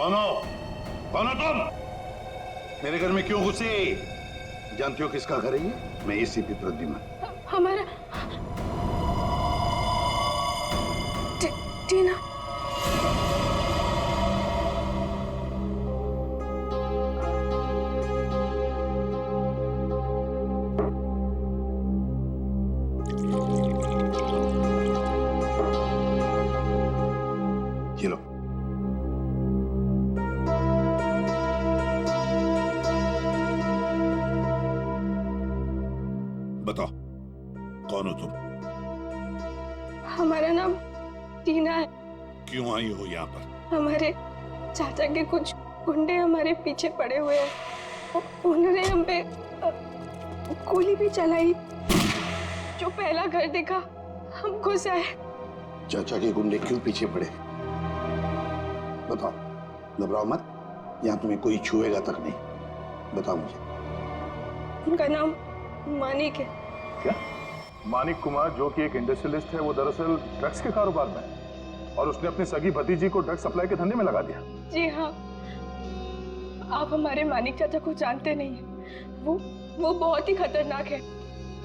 कौन हो? कौन हो तुम? मेरे घर में क्यों घुसे? जानती हो किसका घर है ये? मैं एसीपी प्रद्युम्न। हमारा टीना। ये लो। बताओ कौन हो तुम? हमारा नाम टीना है। क्यों आई हो यहाँ पर? हमारे चाचा के कुछ गुंडे हमारे पीछे पड़े हुए हैं। उन्होंने हम पे गोली भी चलाई। जो पहला घर देखा हम घुस आए। चाचा के गुंडे क्यों पीछे पड़े? बताओ, घबराओ मत, यहाँ तुम्हें कोई छुएगा तक नहीं। बताओ मुझे। उनका नाम मानिक है। क्या? मानिक कुमार, जो कि एक इंडस्ट्रियलिस्ट है, वो दरअसल ड्रग्स के कारोबार में है और उसने अपनी सगी भतीजी को ड्रग्स सप्लाई के धंधे में लगा दिया। जी हाँ, आप हमारे मानिक चाचा को जानते नहीं हैं। वो बहुत ही खतरनाक है।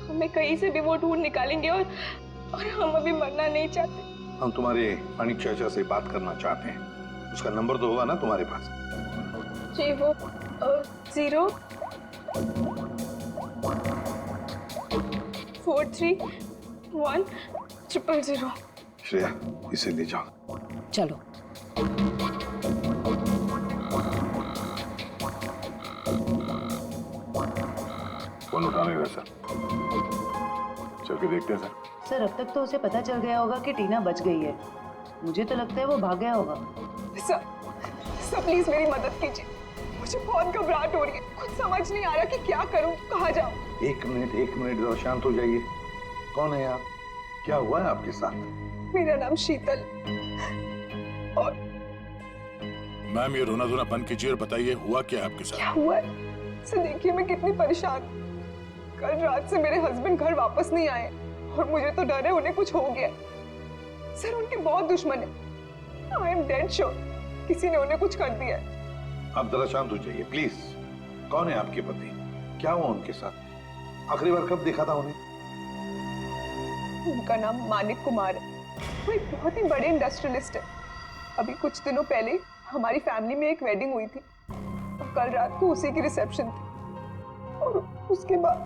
हमें कहीं से भी वो ढूंढ निकालेंगे और हम अभी मरना नहीं चाहते। हम तुम्हारे मानिक चाचा से बात करना चाहते हैं। उसका नंबर तो होगा ना तुम्हारे पास? जी, वो 0431000। श्रेया, इसे ले जाओ। चलो। फोन उठा नहीं रहा सर। चल के देखते हैं सर। सर, अब तक तो उसे पता चल गया होगा कि टीना बच गई है। मुझे तो लगता है वो भाग गया होगा। सर प्लीज मेरी मदद कीजिए। मुझे बहुत घबराहट हो रही है। कुछ समझ नहीं आ रहा कि क्या करूं, कहाँ जाऊं। एक मिनट, जरा शांत हो जाइए। कौन है आप? क्या हुआ है आपके साथ? मेरा नाम शीतल। और मैम, ये रोना धोना बंद कीजिए और बताइए हुआ क्या आपके साथ? क्या हुआ है? सर देखिए, मैं कितनी परेशान। कल रात से मेरे हस्बैंड घर वापस नहीं आए और मुझे तो डर है उन्हें कुछ हो गया। सर उनके बहुत दुश्मन है। आई एम डेड श्योर किसी ने उन्हें कुछ कर दिया है। आप जरा शांत हो जाइए प्लीज। कौन है आपके पति? क्या हुआ उनके साथ? आखिरी बार कब देखा था उन्हें? उनका नाम मानिक कुमार है। वो एक बहुत ही बड़े इंडस्ट्रियलिस्ट है। अभी कुछ दिनों पहले हमारी फैमिली में एक वेडिंग हुई थी और कल रात को उसी की रिसेप्शन थी। और उसके बाद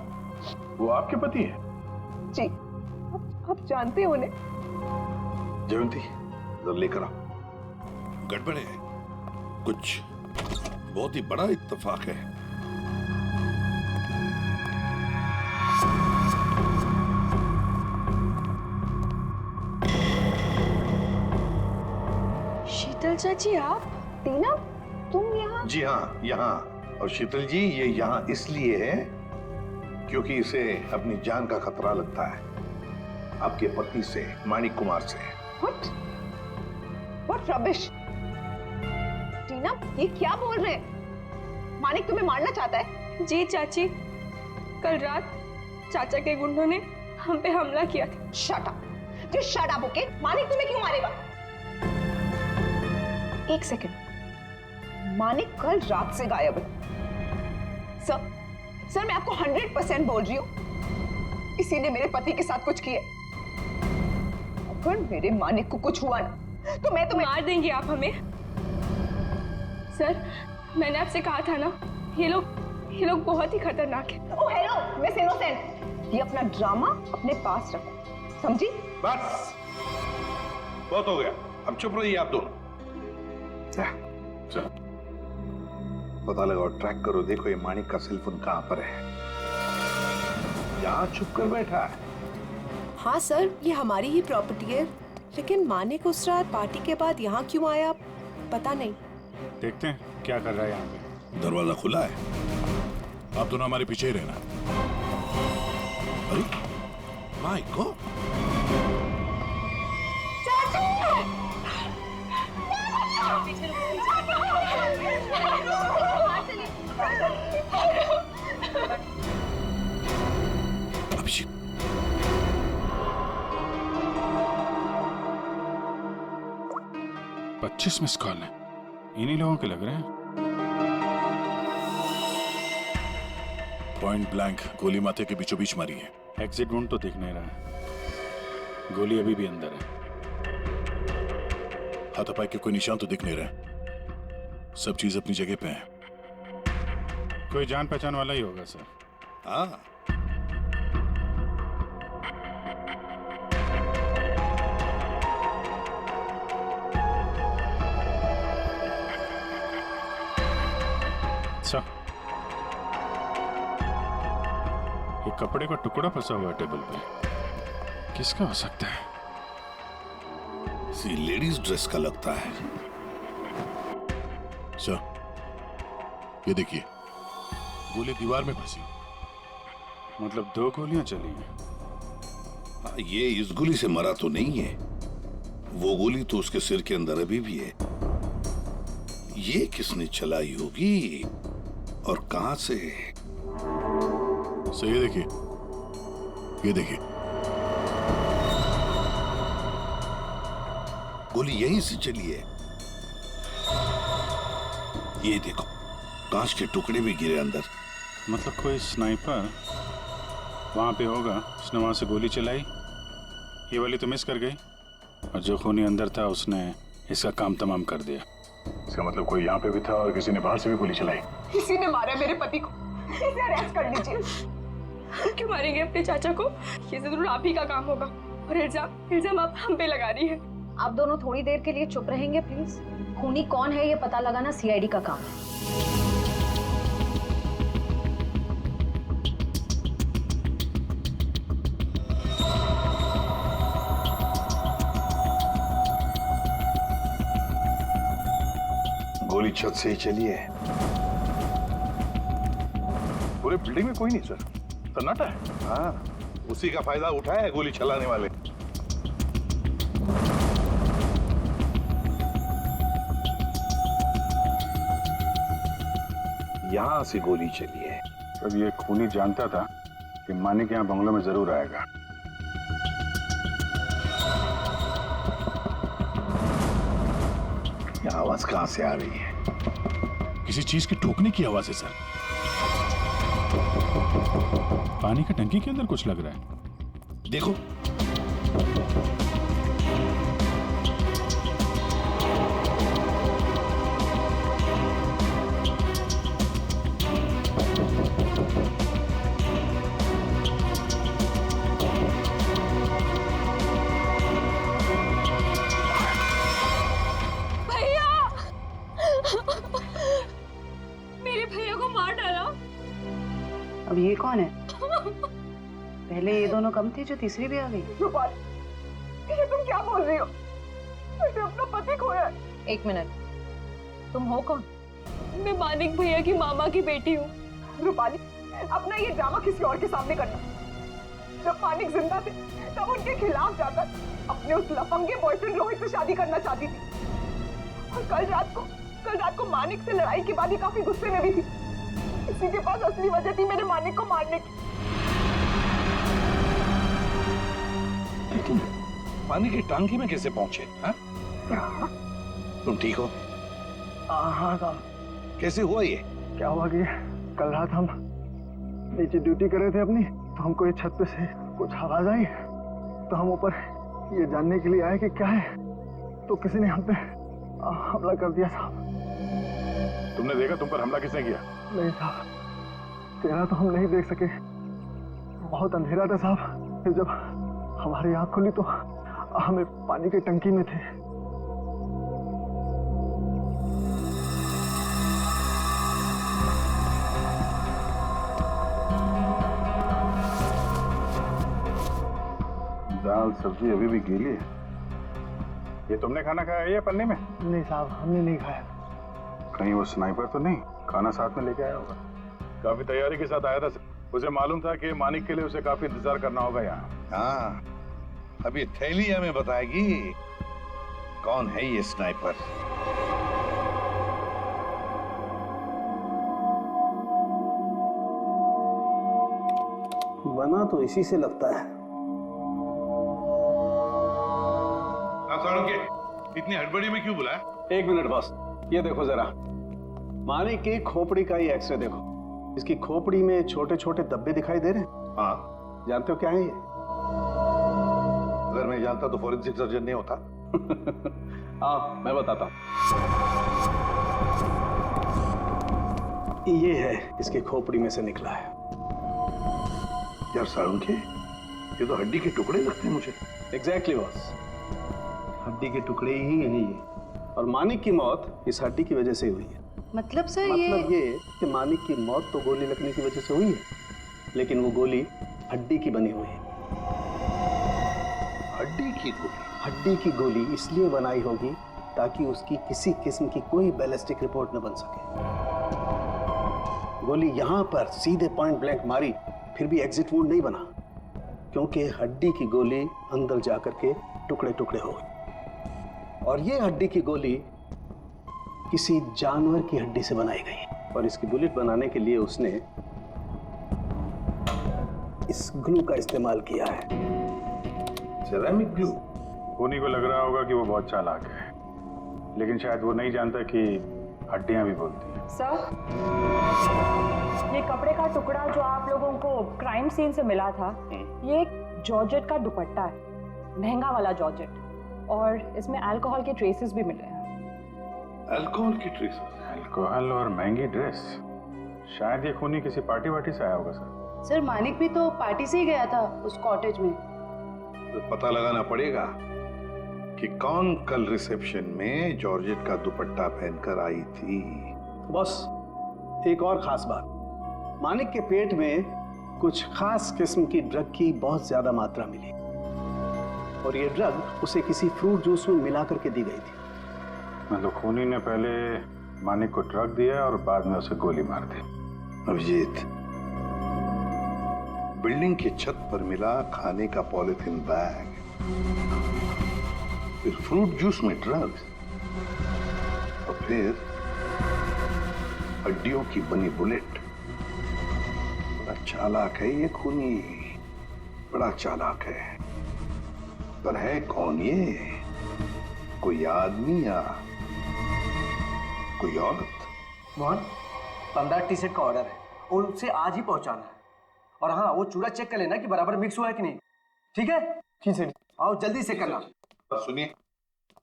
वो आपके पति है? जी, आप जानते हो उन्हें? जयंती, जरा लेकर आओ। गड़बड़ है, कुछ बहुत ही बड़ा इत्तेफाक है। शीतल चाची, आप? टीना, तुम यहाँ? जी हाँ, यहाँ। और शीतल जी, ये यहाँ इसलिए है क्योंकि इसे अपनी जान का खतरा लगता है आपके पति से, मानिक कुमार से। What rubbish? टीना, ये क्या बोल रहे हैं? मानिक तुम्हें मारना चाहता है? जी चाची, कल रात चाचा के गुंडों ने हम पे हमला किया था। Shut up. Just shut up, okay? Manik तुम्हें क्यों मारेगा? एक सेकंड। मानिक कल रात से गायब है। सर, मैं आपको 100% बोल रही हूँ, इसी ने मेरे पति के साथ कुछ किया। अगर मेरे मानिक को कुछ हुआ ना तो मैं तुम्हें मार देंगे आप हमें। सर, मैंने आपसे कहा था ना, ये लोग बहुत ही खतरनाक है। ओह हेलो, मिस इनोसेंट, ये अपना ड्रामा अपने पास रखो, समझी? बस बहुत हो गया, अब चुप रहिए आप दोनों। पता लगाओ, ट्रैक करो, देखो ये मानिक का सेल फोन कहां पर है। यहाँ छुप कर बैठा है। हाँ सर, ये हमारी ही प्रॉपर्टी है, लेकिन मानिक उस रात पार्टी के बाद यहाँ क्यों आया पता नहीं। देखते हैं क्या कर रहा है यहाँ पे। दरवाजा खुला है, आप दोनों हमारे पीछे ही रहना। अरे my God, Abhishek, $25 miss call है। इन्हीं लोगों के लग रहे हैं। पॉइंट ब्लैंक गोली माथे के बीचों बीच मारी है। एग्जिट वुंड तो दिख नहीं रहा है, गोली अभी भी अंदर है। हाथापाई के कोई निशान तो दिख नहीं रहे, सब चीज अपनी जगह पे है। कोई जान पहचान वाला ही होगा सर। हाँ, अच्छा, ये कपड़े का टुकड़ा फंसा हुआ है टेबल पे, किसका हो सकता है? सी लेडीज ड्रेस का लगता है। सर, ये देखिए, गोली दीवार में फंसी। मतलब 2 गोलियां चली हैं। हाँ, ये इस गोली से मरा तो नहीं है, वो गोली तो उसके सिर के अंदर अभी भी है। ये किसने चलाई होगी और कहां से? सर, ये देखिए, ये देखिए, गोली यहीं से चली है। ये देखो, कांच के टुकड़े भी गिरे अंदर। मतलब कोई स्नाइपर वहां पे होगा, उसने वहां से गोली चलाई, ये वाली तो मिस कर गई, और जो खूनी अंदर था उसने इसका काम तमाम कर दिया। इसका मतलब कोई यहाँ पे भी था और किसी ने बाहर से भी गोली चलाई। किसी ने मारा मेरे पति को, इसे अरेस्ट कर लीजिए। क्यों मारेंगे अपने चाचा को? ये जरूर आप ही का काम होगा। और इल्जाम आप हम पे लगा रही है। आप दोनों थोड़ी देर के लिए चुप रहेंगे प्लीज। खूनी कौन है ये पता लगाना सीआईडी का काम है। गोली छत से ही चली है। पूरे बिल्डिंग में कोई नहीं सर, सन्नाटा है। हाँ, उसी का फायदा उठाया है गोली चलाने वाले। यहां से गोली चली है। तब ये खूनी जानता था कि मानिक यहाँ बंगलों में जरूर आएगा। ये आवाज कहां से आ रही है? किसी चीज की ठोकने की आवाज है सर। पानी की टंकी के अंदर कुछ लग रहा है। देखो, भैया मेरे भैया को मार डाला। अब ये कौन है? पहले ये दोनों कम थे, जो तीसरी भी आ गई। रूपाली, ये तुम क्या बोल रही हो? मैंने अपना पति खोया है। 1 मिनट, तुम हो कौन? मैं मानिक भैया की मामा की बेटी हूँ। रूपाली, अपना ये ड्रामा किसी और के सामने करना। जब मानिक जिंदा थे तब उनके खिलाफ जाकर अपने उस लफंगे बॉयफ्रेंड रोहित से शादी करना चाहती थी। और कल रात को मानिक से लड़ाई के बाद ही काफी गुस्से में भी थी। इसी के पास असली वजह थी मेरे मानिक को मारने की। तुम पानी की टांकी में कैसे पहुंचे? हाँ? तुम ठीक हो? हाँ साहब। कैसे हुआ ये? क्या हुआ कि कल रात हम नीचे ड्यूटी कर रहे थे अपनी, तो हमको ये छत पे से कुछ आवाज आई, तो हम ऊपर ये जानने के लिए आए कि क्या है, तो किसी ने हम पे हमला कर दिया साहब। तुमने देखा तुम पर हमला किसने किया? नहीं साहब, चेहरा तो हम नहीं देख सके, बहुत अंधेरा था साहब। फिर जब हमारी आंख खुली तो हमें पानी की टंकी में थे। दाल सब्जी अभी भी गीली है। ये तुमने खाना खाया है या पन्नी में? नहीं साहब, हमने नहीं खाया। कहीं वो स्नाइपर तो नहीं खाना साथ में लेके आया होगा? काफी तैयारी के साथ आया था। उसे मालूम था कि मानिक के लिए उसे काफी इंतजार करना होगा यहाँ। हाँ, अभी थैली हमें बताएगी कौन है ये स्नाइपर। बना तो इसी से लगता है। साड़ू के इतनी हड़बड़ी में क्यों बुलाया? 1 मिनट बस। ये देखो जरा, मानिक की खोपड़ी का ही एक्सरे देखो। इसकी खोपड़ी में छोटे छोटे धब्बे दिखाई दे रहे हैं। हाँ, जानते हो क्या है ये? अगर मैं जानता तो फॉरेंसिक सर्जन नहीं होता। हाँ, मैं बताता हूँ। ये है इसकी खोपड़ी में से निकला है। यार साळुंखे, ये तो हड्डी के टुकड़े लगते हैं मुझे। एग्जैक्टली बॉस, हड्डी के टुकड़े ही हैं ये। और मानिक की मौत इस हड्डी की वजह से हुई है। मतलब सर मतलब ये कि मानिक की मौत तो गोली लगने की वजह से हुई है, लेकिन वो गोली हड्डी की बनी हुई है। हड्डी की गोली? हड्डी की गोली इसलिए बनाई होगी ताकि उसकी किसी किस्म की कोई बैलिस्टिक रिपोर्ट न बन सके। गोली यहां पर सीधे पॉइंट ब्लैंक मारी, फिर भी एग्जिट वुंड नहीं बना, क्योंकि हड्डी की गोली अंदर जाकर के टुकड़े टुकड़े हो गई। और ये हड्डी की गोली किसी जानवर की हड्डी से बनाई गई, और इसकी बुलेट बनाने के लिए उसने इस ग्लू का इस्तेमाल किया है। Ceramic glue? खूनी को लग रहा होगा कि वो बहुत चालाक है, लेकिन शायद वो नहीं जानता कि हड्डियां भी बोलती हैं। सर, ये कपड़े का टुकड़ा जो आप लोगों को क्राइम सीन से मिला था, ये एक जॉर्जेट का दुपट्टा है, महंगा वाला जॉर्जेट, और इसमें अल्कोहल के ट्रेसेस भी मिले हैं। अल्कोहल की ट्रेसेस? अल्कोहल और महंगी ड्रेस? शायद ये खूनी किसी पार्टी वार्टी से आया होगा सर। सर, मानिक भी तो पार्टी से ही गया था उस कॉटेज में। तो पता लगाना पड़ेगा कि कौन कल रिसेप्शन में जॉर्जेट का दुपट्टा पहनकर आई थी। बॉस, एक और खास बात, मानिक के पेट में कुछ खास किस्म की ड्रग की बहुत ज्यादा मात्रा मिली, और ये ड्रग उसे किसी फ्रूट जूस में मिला करके दी गई थी। मतलब खूनी ने पहले मानिक को ड्रग दिया और बाद में उसे गोली मार दी। अभिजीत, बिल्डिंग की छत पर मिला खाने का पॉलिथीन बैग, फिर फ्रूट जूस में ड्रग्स, और फिर हड्डियों की बनी बुलेट। बड़ा चालाक है ये खूनी, बड़ा चालाक है। पर है कौन ये? कोई आदमी या कोई औरत? मोहन, 15 टी-शर्ट का ऑर्डर है और उसे आज ही पहुंचाना है। और हाँ, वो चूड़ा चेक कर लेना कि बराबर मिक्स हुआ है कि नहीं। ठीक है? जी सर। आओ जल्दी से करना। सुनिए।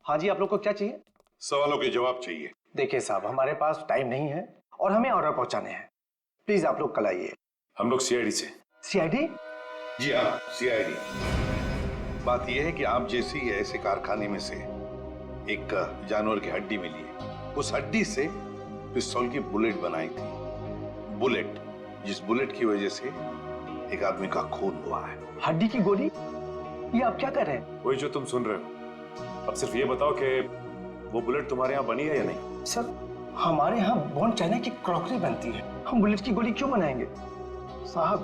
हाँ जी, आप लोग को क्या चाहिए? सवालों के जवाब चाहिए। देखिए साहब, हमारे पास टाइम नहीं है और हमें ऑर्डर पहुंचाने हैं। प्लीज आप लोग कल आइए। हम लोग सीआईडी से। सीआईडी? जी हाँ, सीआईडी। बात यह है कि आप जैसी ऐसे कारखाने में से एक जानवर की हड्डी मिली है, उस हड्डी से पिस्तौल की बुलेट बनाई थी। बुलेट, जिस बुलेट की वजह से एक आदमी का खून हुआ है। हड्डी की गोली? ये आप क्या कर रहे हैं? वही जो तुम सुन रहे हो। अब सिर्फ ये बताओ कि वो बुलेट तुम्हारे यहाँ बनी है या नहीं? सर, हमारे यहाँ बोन चाइना की क्रॉकरी बनती है, हम बुलेट की गोली क्यों बनाएंगे? साहब,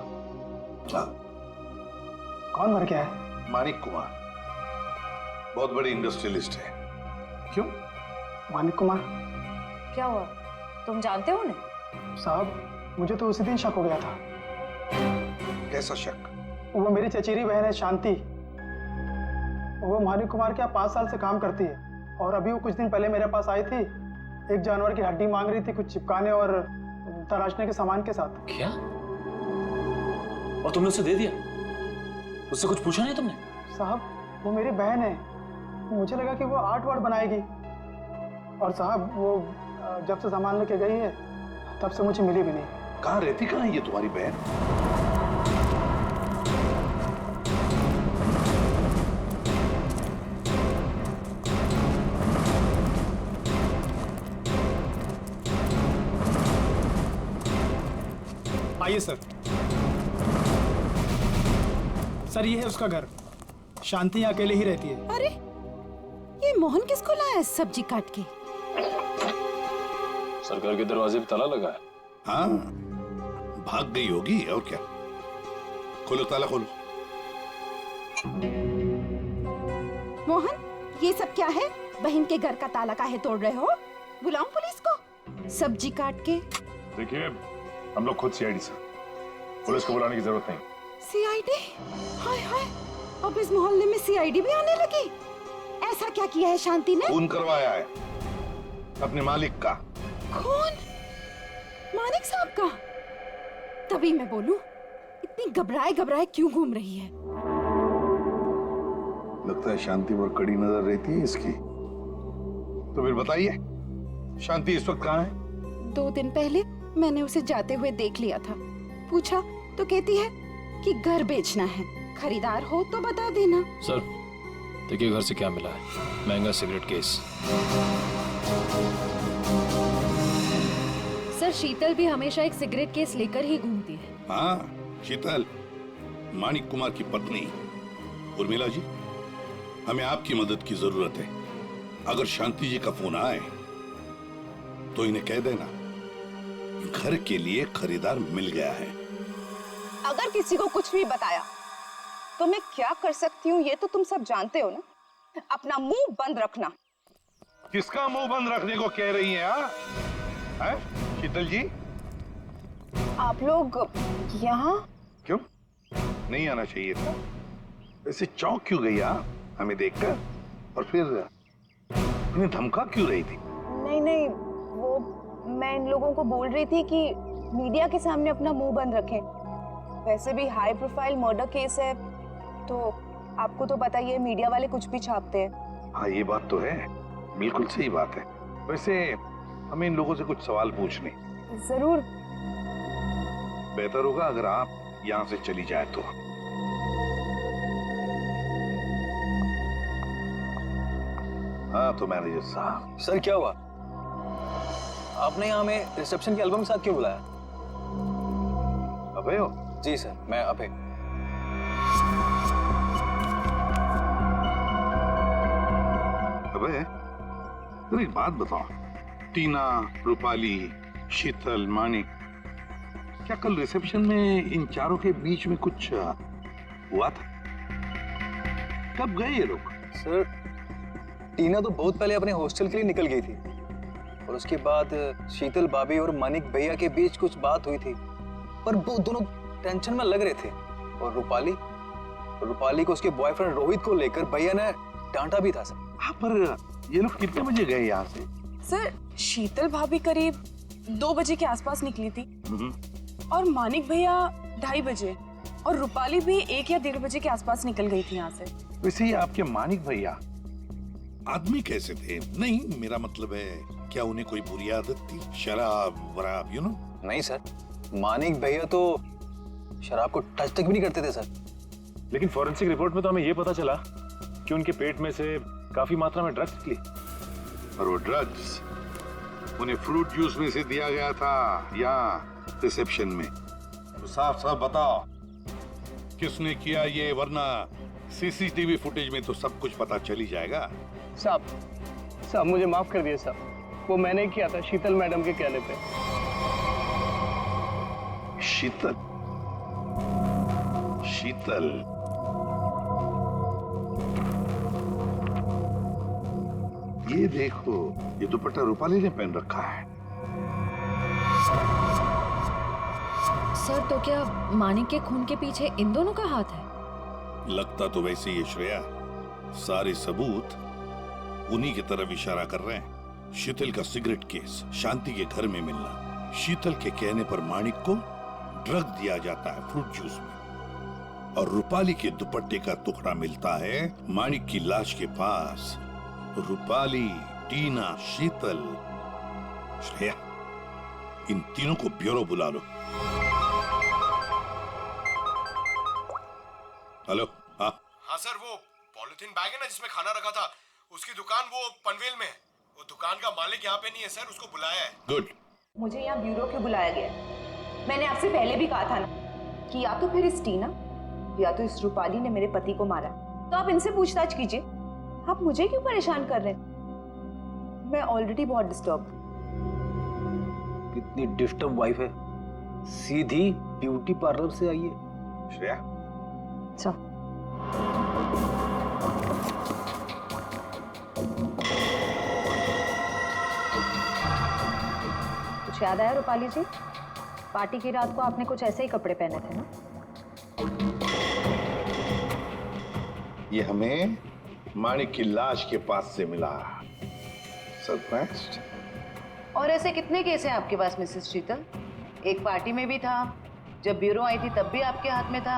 कौन मर गया है? मानिक कुमार, बहुत बड़े इंडस्ट्रियलिस्ट है। क्यों? मानिक कुमार? क्या हुआ, तुम जानते हो उन्हें? साहब, मुझे तो उसी दिन शक हो गया था। कैसा शक? वो मेरी चचेरी बहन है शांति, वो मानिक कुमार के यहाँ 5 साल से काम करती है, और अभी वो कुछ दिन पहले मेरे पास आई थी, एक जानवर की हड्डी मांग रही थी कुछ चिपकाने और तराशने के सामान के साथ। क्या? और तुमने उसे दे दिया? उससे कुछ पूछा नहीं तुमने? साहब, वो मेरी बहन है, मुझे लगा कि वो आर्ट वार्ट बनाएगी, और साहब वो जब से सामान लेके गई है तब से मुझे मिली भी नहीं। कहाँ रहती, कहाँ है ये तुम्हारी बहन? आइए सर। सर, ये है उसका घर। शांति अकेले ही रहती है। अरे, ये मोहन किसको लाया है सब्जी काट के? सरकार के दरवाजे पे ताला लगा है। हाँ, भाग गई होगी और क्या। खोलो, ताला खोलो। मोहन, ये सब क्या है? बहन के घर का ताला काहे तोड़ रहे हो? बुलाऊं पुलिस को? सब्जी काट के। देखिए, हम लोग खुद सीआईडी से, पुलिस को बुलाने की जरूरत नहीं। सीआईडी? हाय हाय, अब इस मोहल्ले में सीआईडी भी आने लगी। ऐसा क्या किया है शांति ने? खून करवाया है। अपने मालिक का। कौन? मानिक साहब का? तभी मैं बोलूं, इतनी घबराए घबराए क्यों घूम रही है? लगता है शांति पर कड़ी नजर रहती है इसकी। तो फिर बताइए, शांति इस वक्त कहाँ है? 2 दिन पहले मैंने उसे जाते हुए देख लिया था। पूछा तो कहती है कि घर बेचना है, खरीदार हो तो बता देना। सर देखिए घर से क्या मिला है, महंगा सिगरेट केस। सर शीतल भी हमेशा एक सिगरेट केस लेकर ही घूमती है। हाँ, शीतल मानिक कुमार की पत्नी। उर्मिला जी, हमें आपकी मदद की जरूरत है। अगर शांति जी का फोन आए तो इन्हें कह देना घर के लिए खरीदार मिल गया है। अगर किसी को कुछ भी बताया तो मैं क्या कर सकती हूँ ये तो तुम सब जानते हो ना। अपना मुंह बंद रखना। किसका मुंह बंद रखने को कह रही हैं? हैं? शीतल जी, आप लोग यहाँ क्यों नहीं आना चाहिए था? ऐसे चौंक क्यों गई आप हमें देखकर? और फिर इन्हें धमका क्यों रही थी? नहीं, वो मैं इन लोगों को बोल रही थी कि मीडिया के सामने अपना मुंह बंद रखें। वैसे भी हाई प्रोफाइल मर्डर केस है, तो आपको तो पता ही है मीडिया वाले कुछ भी छापते हैं। हाँ, ये बात तो है, बिल्कुल सही बात है। वैसे हमें इन लोगों से कुछ सवाल पूछने। जरूर। बेहतर होगा अगर आप यहाँ से चली जाए तो। हाँ तो मैनेजर साहब। सर क्या हुआ? आपने यहाँ हमें रिसेप्शन के एल्बम के साथ क्यों बुलाया? अभय हो? जी सर, मैं अभय। अबे, तो एक बात बताओ, टीना, रूपाली, शीतल, मानिक, क्या कल रिसेप्शन में इन चारों के बीच में कुछ हुआ था? कब गए ये लोग? सर टीना तो बहुत पहले अपने हॉस्टल के लिए निकल गई थी और उसके बाद शीतल भाभी और मानिक भैया के बीच कुछ बात हुई थी, पर वो दोनों टेंशन में लग रहे थे। और रूपाली को उसके बॉयफ्रेंड रोहित को लेकर भैया ने डांटा भी था सर। हाँ, पर ये लोग कितने बजे गए यहाँ से? सर शीतल भाभी करीब 2 बजे के आसपास निकली थी और मानिक भैया 2:30 बजे और रूपाली भी 1 या 1:30 बजे के आसपास निकल गई थी यहाँ से। वैसे ही आपके मानिक भैया आदमी कैसे थे? नहीं, मेरा मतलब है क्या उन्हें कोई बुरी आदत थी? शराब वराब, यू नो? नहीं सर, मानिक भैया तो शराब को टच तक भी नहीं करते थे सर। लेकिन फॉरेंसिक रिपोर्ट में तो हमें यह पता चला कि उनके पेट में से काफी मात्रा में ड्रग्स निकली। और वो ड्रग्स उन्हें फ्रूट जूस में से दिया गया था यहाँ रिसेप्शन में। तो साफ साफ बताओ किसने किया ये, वरना सीसीटीवी फुटेज में तो सब कुछ पता चल ही जाएगा। साहब मुझे माफ कर दिए साहब, वो मैंने किया था शीतल मैडम के कहने पे। शीतल? ये देखो, ये दुपट्टा रूपाली ने पहन रखा है। सर तो क्या मानिक के खून के पीछे इन दोनों का हाथ है? लगता तो वैसे ही श्रेया, सारे सबूत उन्हीं की तरफ इशारा कर रहे हैं। शीतल का सिगरेट केस, शांति के घर में मिलना, शीतल के कहने पर मानिक को ड्रग दिया जाता है फ्रूट जूस में, और रूपाली के दुपट्टे का टुकड़ा मिलता है मानिक की लाश के पास। रूपाली, टीना, शीतल, श्रेया, इन तीनों को ब्यूरो बुला लो। हेलो? हाँ सर, वो पॉलिथीन बैग है ना जिसमें खाना रखा था, उसकी दुकान वो पनवेल में है। वो दुकान का मालिक यहाँ पे नहीं है सर, उसको बुलाया है। गुड। मुझे यहाँ ब्यूरो क्यों बुलाया गया? मैंने आपसे पहले भी कहा था ना कि या तो फिर इस टीना या तो इस रूपाली ने मेरे पति को मारा, तो आप इनसे पूछताछ कीजिए। आप मुझे क्यों परेशान कर रहे हैं? मैं ऑलरेडी बहुत डिस्टर्ब। कितनी डिस्टर्ब वाइफ है, सीधी ब्यूटी पार्लर से आई है। श्रेया, अच्छा कुछ याद आया रूपाली जी? पार्टी की रात को आपने कुछ ऐसे ही कपड़े पहने थे ना? ये हमें मानिक की लाश के पास से मिला। सरप्राइज्ड? और ऐसे कितने केस हैं आपके पास मिसेस शीतल? एक पार्टी में भी था, जब ब्यूरो आई थी तब भी आपके हाथ में था,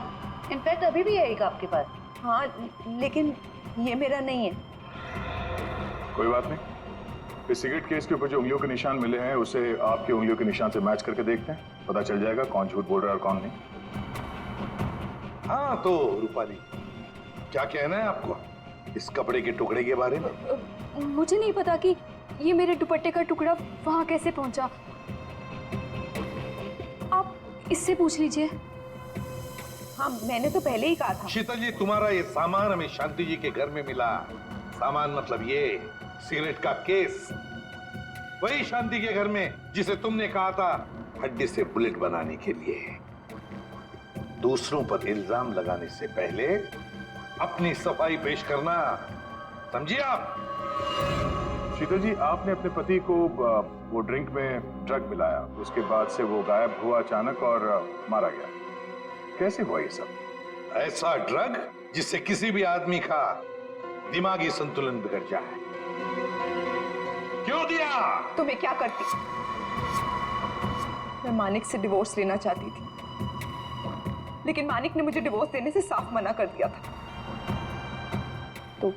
इनफैक्ट अभी भी है एक आपके पास। हाँ, लेकिन ये मेरा नहीं है। कोई बात नहीं, इस सिगरेट केस के ऊपर जो उंगलियों के निशान मिले हैं उसे आपके उंगलियों के निशान से मैच करके देखते हैं, पता चल जाएगा कौन झूठ बोल रहा है और कौन नहीं। हाँ तो रूपाली, क्या कहना है आपको इस कपड़े के टुकड़े के बारे में? मुझे नहीं पता कि ये मेरे दुपट्टे का टुकड़ा वहां कैसे पहुंचा। आप इससे पूछ लीजिए। हाँ, मैंने तो पहले ही कहा था। शीतल जी, तुम्हारा ये सामान हमें शांति जी के घर में मिला। सामान मतलब ये सिगरेट का केस, वही शांति के घर में जिसे तुमने कहा था हड्डी से बुलेट बनाने के लिए। दूसरों पर इल्जाम लगाने से पहले अपनी सफाई पेश करना, समझिए आप? शीतल जी, आपने अपने पति को वो ड्रिंक में ड्रग मिलाया, उसके बाद से वो गायब हुआ अचानक और मारा गया। कैसे हुआ ये सब? ऐसा ड्रग जिससे किसी भी आदमी का दिमागी संतुलन बिगड़ जाए। क्यों दिया? तो मैं क्या करती? मैं मानिक से डिवोर्स लेना चाहती थी, लेकिन मानिक ने मुझे डिवोर्स देने से साफ मना कर दिया था। तो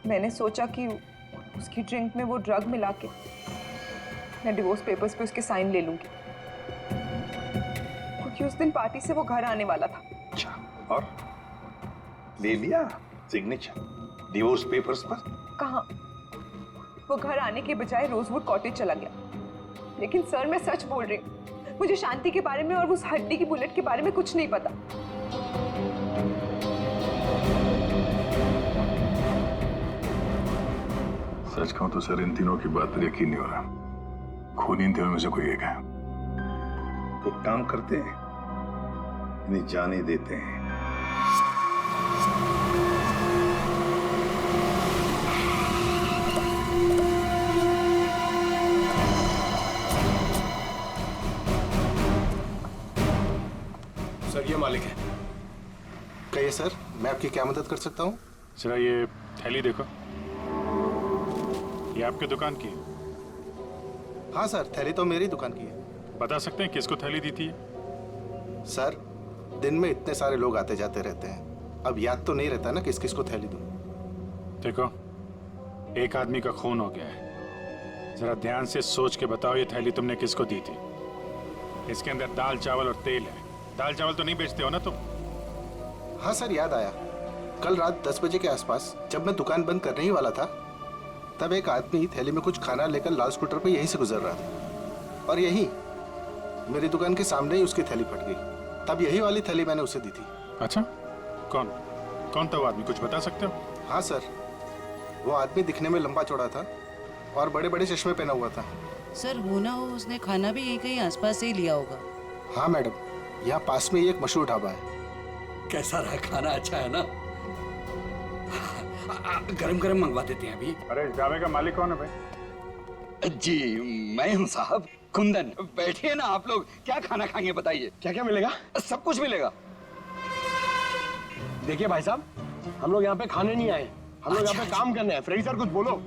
मैंने सोचा कि उसकी ड्रिंक में वो ड्रग मिला के मैं डिवोर्स पेपर्स पे उसके साइन ले लूंगी, क्योंकि उस दिन पार्टी से वो घर आने वाला था। अच्छा, और ले लिया सिग्नेचर डिवोर्स पेपर्स पर? कहाँ, वो घर आने के बजाय रोजवुड कॉटेज चला गया। लेकिन सर, मैं सच बोल रही हूँ, मुझे शांति के बारे में और उस हड्डी की बुलेट के बारे में कुछ नहीं पता। सच कहूं तो सर, इन तीनों की बात पर यकीन नहीं हो रहा। खूनी इन तीनों में से कोई एक है। तो काम करते हैं, इन्हें जाने देते हैं। सर, ये मालिक है। कहिए सर, मैं आपकी क्या मदद कर सकता हूँ? जरा ये थैली देखो, ये आपके दुकान की है? हाँ सर, थैली तो मेरी दुकान की है। बता सकते हैं किसको थैली दी थी? सर, दिन में इतने सारे लोग आते जाते रहते हैं, अब याद तो नहीं रहता ना किस किस को थैली दूं। देखो, एक आदमी का खून हो गया है, जरा ध्यान से सोच के बताओ ये थैली तुमने किसको दी थी? इसके अंदर दाल चावल और तेल है। दाल चावल तो नहीं बेचते हो ना तुम? हाँ सर, याद आया। कल रात 10 बजे के आसपास जब मैं दुकान बंद करने ही वाला था, तब एक आदमी थैली में कुछ खाना लेकर लाल स्कूटर पे यहीं से गुजर रहा था, और यही मेरी दुकान के सामने ही उसकी थैली फट गई। तब यही वाली थैली मैंने उसे दी थी। अच्छा, कौन कौन था वो आदमी, कुछ बता सकते हो? हाँ सर, वो आदमी दिखने में लंबा चौड़ा था और बड़े बड़े चश्मे पहना हुआ था। सर, हो ना हो उसने खाना भी यहीं कहीं आसपास से ही लिया होगा। हाँ मैडम, यहाँ पास में ही एक मशहूर ढाबा है। कैसा रहा खाना? अच्छा है ना? गरम गरम मंगवा देते हैं अभी। अरे, इस ढाबे का मालिक कौन है भाई? जी, मैं हूँ साहब, कुंदन। बैठिए ना आप लोग, क्या खाना खाएंगे बताइए? क्या क्या मिलेगा? सब कुछ मिलेगा। देखिए भाई साहब, हम लोग यहाँ पे खाने नहीं आए, हम लोग यहाँ पे काम करने आए। फ्रेडी सर, कुछ बोलो।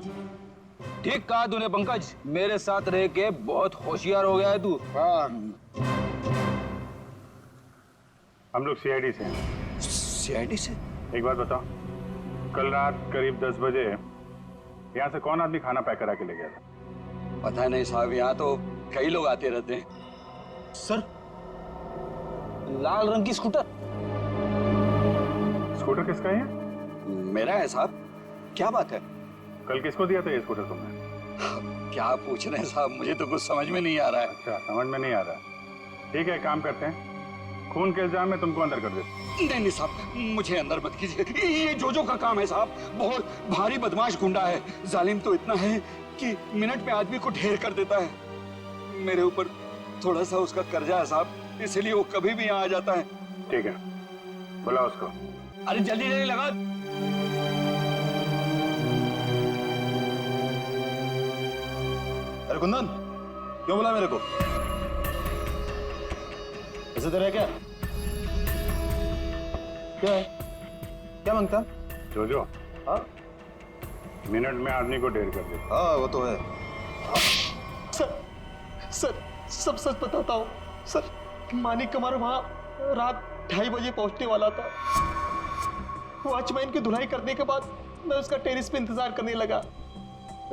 ठीक कहा तूने पंकज, मेरे साथ रह के बहुत होशियार हो गया है तू। हाँ, हम लोग सीआईडी से हैं। सीआईडी से? एक बात बताओ, कल रात करीब 10 बजे यहाँ से कौन आदमी खाना पैक करा के ले गया था? पता नहीं साहब, यहाँ तो कई लोग आते रहते हैं। सर, लाल रंग की स्कूटर। स्कूटर किसका है? मेरा है साहब। क्या बात है? कल किसको दिया था ये स्कूटर तुमने? क्या पूछ रहे हैं साहब, मुझे तो कुछ समझ में नहीं आ रहा है। अच्छा, समझ में नहीं आ रहा। ठीक है, काम करते हैं, खून के इल्जाम में तुमको अंदर कर देते। नहीं साहब, मुझे अंदर मत कीजिए। ये जोजो का काम है साहब, बहुत भारी बदमाश गुंडा है। जालिम तो इतना है कि मिनट में आदमी को ढेर कर देता है। मेरे ऊपर थोड़ा सा उसका कर्जा है साहब, इसलिए वो कभी भी यहाँ आ जाता है। ठीक है, बुलाओ उसको। अरे जल्दी जल्दी लगा। अरे कुंदन, क्यों बुला मेरे को? ऐसे तेरा क्या? क्या है? क्या मांगता? जोजो। हाँ? मिनट में आदमी को ढेर कर दे। हाँ, वो तो है। सर सब सच बताता हूँ सर। मानिक कुमार वहाँ रात 2:30 बजे पहुँचने वाला था। वॉचमैन की धुलाई करने के बाद मैं उसका टेरेस पे इंतजार करने लगा।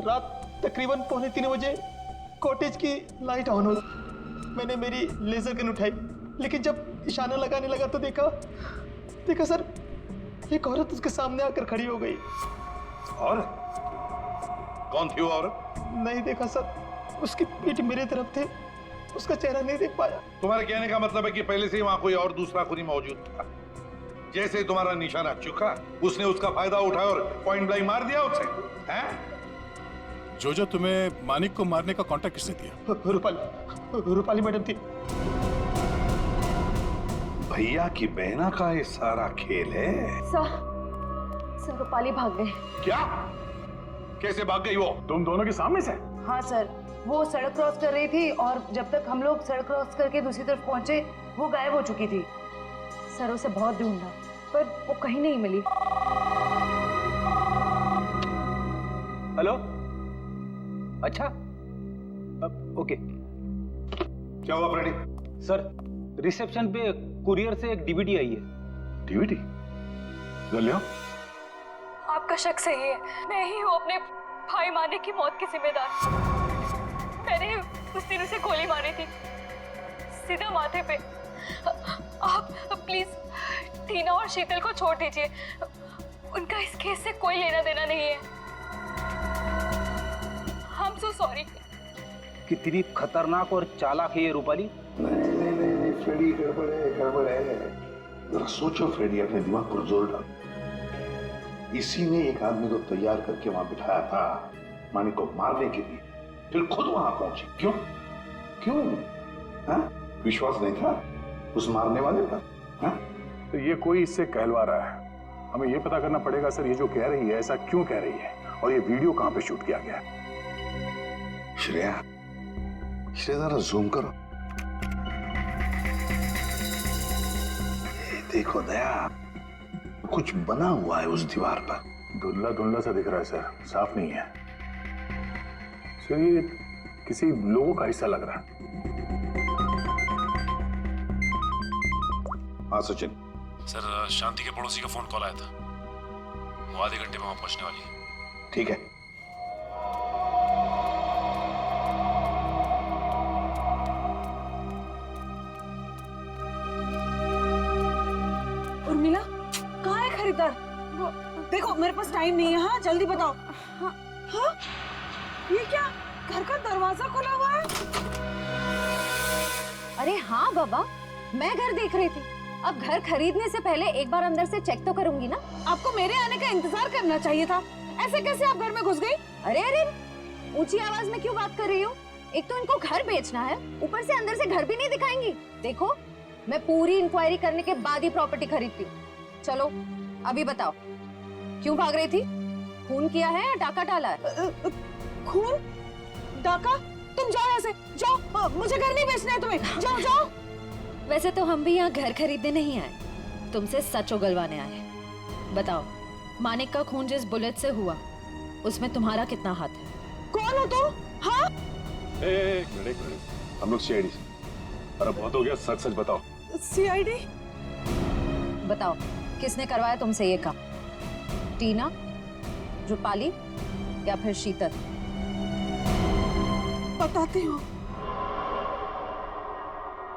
रात तकरीबन 2:45 बजे कॉटेज की लाइट ऑन हुई। मैंने मेरी लेजर गन उठाई, लेकिन जब इशारा लगाने लगा तो देखा सर, एक औरत उसके सामने आकर खड़ी हो गई। और कौन थी वो औरत? नहीं देखा सर, उसकी पीठ मेरे तरफ थे, उसका चेहरा नहीं देख पाया। तुम्हारे कहने का मतलब है कि पहले से ही वहां कोई और दूसरा खूनी मौजूद था। जैसे ही तुम्हारा निशाना चुका, उसने उसका फायदा उठाया और पॉइंट ब्लैंक मार दिया उसे, हैं? जोजो, तुम्हें मानिक को मारने का कांटेक्ट किसने दिया? रूपाली मैडम थी। भैया की बहना का ये सारा खेल है। सर रूपाली भाग गए। क्या? कैसे भाग गई वो? तुम दोनों के सामने से? हाँ सर, वो सड़क क्रॉस कर रही थी और जब तक हम लोग सड़क क्रॉस करके दूसरी तरफ पहुंचे वो गायब हो चुकी थी। सर उसे बहुत ढूंढा पर वो कहीं नहीं मिली। हेलो, अच्छा, ओके। क्या हुआ फ्रेडी? सर, रिसेप्शन पे कुरियर से एक डीवीडी आई है। डीवीडी? गलियों? आपका शक सही है, मैं ही हूँ अपने भाई मानिक की मौत की जिम्मेदार। मैंने उस दिन उसे गोली मारी थी, सीधा माथे पे। आप प्लीज टीना और शीतल को छोड़ दीजिए, उनका इस केस से कोई लेना देना नहीं है। I'm so sorry। कितनी खतरनाक और चालाक है ये रूपाली। नहीं, फ्रेडी गड़बड़ है। जरा सोचो फ्रेडी, अपने दिमाग पर जोर डाल। इसी ने एक आदमी को तैयार करके वहां बिठाया था मानिक को मारने के लिए, फिर खुद वहां पहुंची। क्यों? हाँ? विश्वास नहीं था उस मारने वाले पर? हाँ? तो ये कोई इससे कहलवा रहा है। हमें ये पता करना पड़ेगा सर, ये जो कह रही है ऐसा क्यों कह रही है, और ये वीडियो कहां पे शूट किया गया है। श्रेया जरा जूम करो। देखो दया, कुछ बना हुआ है उस दीवार पर। धुंधला सा दिख रहा है सर, साफ नहीं है सर। ये किसी लोगों का हिस्सा लग रहा है। हाँ सचिन। सर, शांति के पड़ोसी का फोन कॉल आया था, वो आधे घंटे में वहां पहुंचने वाली है। ठीक है। उर्मिला, कहाँ है खरीदार? देखो मेरे पास टाइम नहीं है। हाँ जल्दी बताओ। हाँ? ये क्या, घर का दरवाजा खुला हुआ है? अरे हाँ बाबा, मैं घर देख रही थी। अब घर खरीदने से पहले एक बार अंदर से चेक तो करूंगी ना। आपको मेरे आने का इंतजार करना चाहिए था। ऐसे कैसे आप घर में घुस गई? अरे ऊंची आवाज में क्यों बात कर रही हो? एक तो इनको घर बेचना है, ऊपर से अंदर से घर भी नहीं दिखाएंगी। देखो, मैं पूरी इंक्वायरी करने के बाद ही प्रॉपर्टी खरीदती हूँ। चलो अभी बताओ, क्यों भाग रही थी? खून किया है या डाका डाला है? खून? डाका? तुम जाओ यहाँ से, जाओ। मुझे घर नहीं बेचना है तुम्हें, जाओ। वैसे तो हम भी यहाँ घर खरीदने नहीं आए, तुमसे सच उगलवाने आए। बताओ, मानिक का खून जिस बुलेट से हुआ उसमें तुम्हारा कितना हाथ है? कौन हो तुम? हाँ? एक मिनट, हम लोग सीआईडी से। अरे बहुत हो गया, सच बताओ। सीआईडी? बताओ, किसने करवाया तुमसे ये काम? टीना, रूपाली या फिर शीतल? बताती हूँ।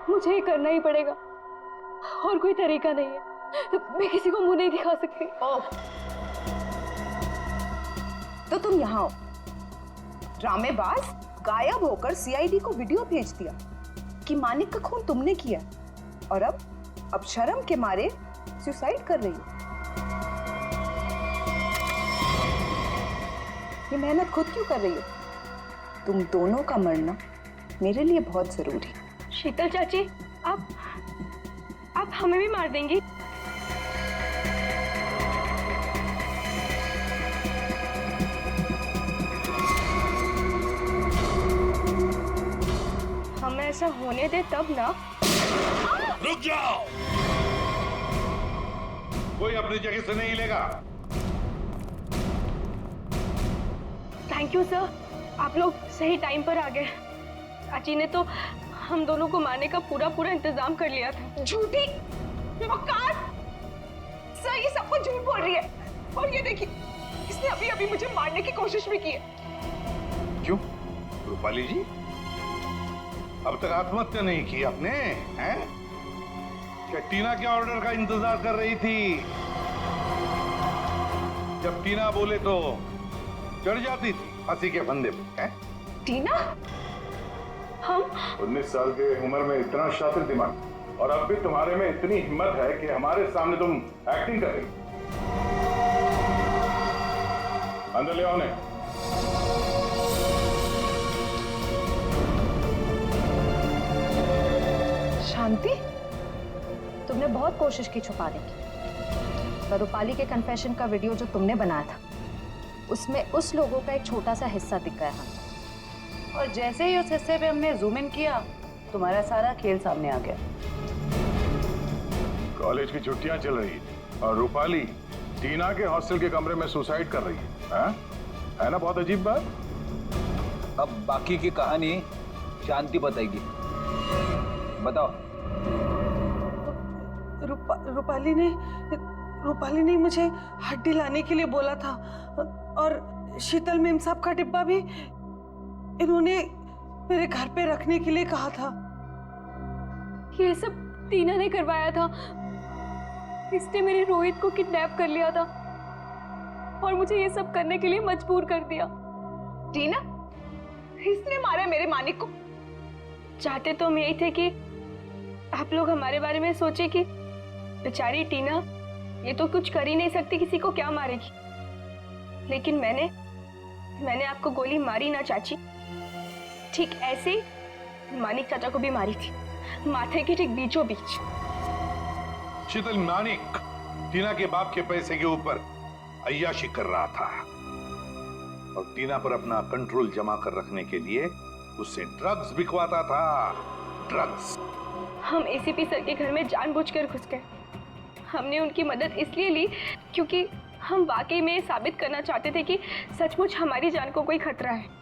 मुझे ये करना ही पड़ेगा, और कोई तरीका नहीं है। मैं किसी को मुंह नहीं दिखा सकती। तो तुम यहाँ हो, ड्रामेबाज, गायब होकर सीआईडी को वीडियो भेज दिया कि मानिक का खून तुमने किया, और अब शर्म के मारे सुसाइड कर रही हो। ये मेहनत खुद क्यों कर रही हो? तुम दोनों का मरना मेरे लिए बहुत जरूरी है। शीतल चाची, आप हमें भी मार देंगी? हम ऐसा होने दे तब ना। रुक जाओ, कोई अपनी जगह से नहीं हिलेगा। थैंक यू सर, आप लोग सही टाइम पर आ गए। चाची ने तो हम दोनों को मारने का पूरा पूरा इंतजाम कर लिया था। झूठी मक्कार, सर ये सब कुछ झूठ बोल रही है। और ये देखिए, इसने अभी अभी मुझे मारने की कोशिश भी की है। क्यों रूपाली जी, अब तक आत्महत्या नहीं की आपने? हैं? क्या टीना के ऑर्डर का इंतजार कर रही थी? जब टीना बोले तो चढ़ जाती थी फांसी के फंदे पे। हैं? टीना? हम 19 साल के उम्र में इतना शातिर दिमाग, और अब भी तुम्हारे में इतनी हिम्मत है कि हमारे सामने तुम एक्टिंग कर रही। अंदर ले आओ उन्हें। शांति, तुमने बहुत कोशिश की छुपाने की, पर रूपाली के कन्फेशन का वीडियो जो तुमने बनाया था उसमें उस लोगों का एक छोटा सा हिस्सा दिख गया हमें। और जैसे ही उस हिस्से पे हमने जूम इन किया, तुम्हारा सारा खेल सामने आ गया। कॉलेज की छुट्टियां चल रही थी और रूपाली टीना के हॉस्टल के कमरे में सुसाइड कर रही है ना? बहुत अजीब बात। अब बाकी की कहानी शांति बताएगी। बताओ। रूपाली ने मुझे हड्डी लाने के लिए बोला था, और शीतल मेम साहब का डिब्बा भी इन्होंने मेरे घर पे रखने के लिए कहा था। ये सब टीना ने करवाया था। इसने मेरे रोहित को किडनैप कर लिया था और मुझे ये सब करने के लिए मजबूर कर दिया। टीना? इसने मारा मेरे मानिक को? चाहते तो हम यही थे कि आप लोग हमारे बारे में सोचे कि बेचारी टीना ये तो कुछ कर ही नहीं सकती, किसी को क्या मारेगी। लेकिन मैंने आपको गोली मारी ना चाची, ठीक ऐसे ही मानिक चाचा को भी मारी थी, माथे के ठीक बीचों बीच। शीतल, मानिक टीना के बाप के पैसे के ऊपर अय्याशी कर रहा था और टीना पर अपना कंट्रोल जमा कर रखने के लिए उससे ड्रग्स बिकवाता था। ड्रग्स। हम एसीपी सर के घर में जानबूझकर घुस गए। हमने उनकी मदद इसलिए ली क्योंकि हम वाकई में साबित करना चाहते थे कि सचमुच हमारी जान को कोई खतरा है।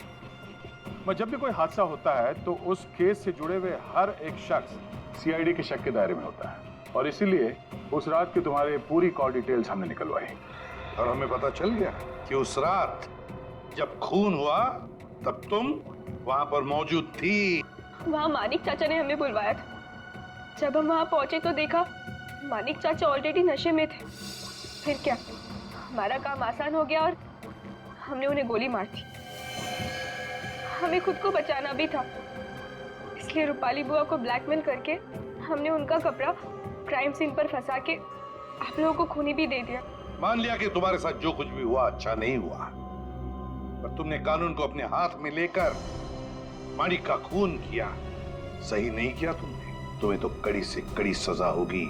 जब भी कोई हादसा होता है तो उस केस से जुड़े हुए हर एक शख्स सीआईडी के शक के दायरे में होता है, और इसीलिए उस रात की तुम्हारी पूरी कॉल डिटेल्स हमने निकलवाई और हमें पता चल गया कि उस रात जब खून हुआ तब तुम वहां पर मौजूद थी। वहाँ मानिक चाचा ने हमें बुलवाया था। जब हम वहाँ पहुंचे तो देखा मानिक चाचा ऑलरेडी नशे में थे। फिर क्या, हमारा काम आसान हो गया और हमने उन्हें गोली मार दी। हमें खुद को बचाना भी था, इसलिए रूपाली बुआ को ब्लैकमेल करके हमने उनका कपड़ा क्राइम सीन पर फंसा के आप लोगों को खूनी भी दे दिया। मान लिया कि तुम्हारे साथ जो कुछ भी हुआ अच्छा नहीं हुआ, पर तुमने कानून को अपने हाथ में लेकर मानिक का खून किया। सही नहीं किया तुमने, तुम्हें तो कड़ी से कड़ी सजा होगी।